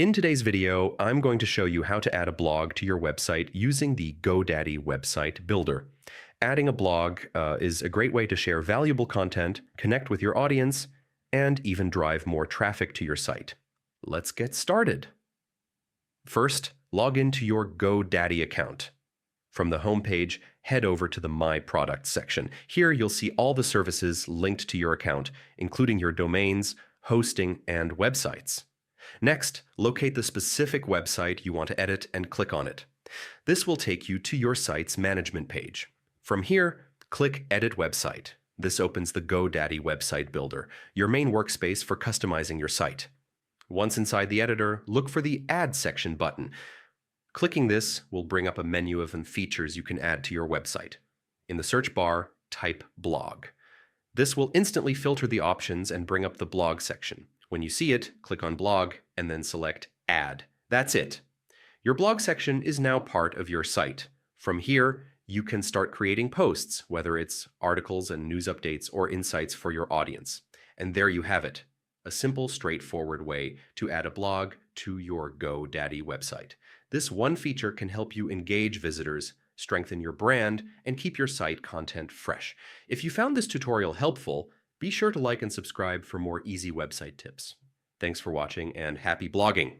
In today's video, I'm going to show you how to add a blog to your website using the Godaddy website builder. Adding a blog is a great way to share valuable content, connect with your audience, and even drive more traffic to your site. Let's get started. First, log into your Godaddy account. From the homepage, head over to the My Products section. Here you'll see all the services linked to your account, including your domains, hosting, and websites. Next, locate the specific website you want to edit and click on it. This will take you to your site's management page. From here, click Edit Website. This opens the Godaddy website builder, your main workspace for customizing your site. Once inside the editor, look for the Add section button. Clicking this will bring up a menu of features you can add to your website. In the search bar, type blog. This will instantly filter the options and bring up the blog section. When you see it, click on blog and then select add. That's it. Your blog section is now part of your site. From here, you can start creating posts, whether it's articles and news updates or insights for your audience. And there you have it. A simple, straightforward way to add a blog to your Godaddy website. This one feature can help you engage visitors, strengthen your brand, and keep your site content fresh. If you found this tutorial helpful, be sure to like and subscribe for more easy website tips. Thanks for watching and happy blogging!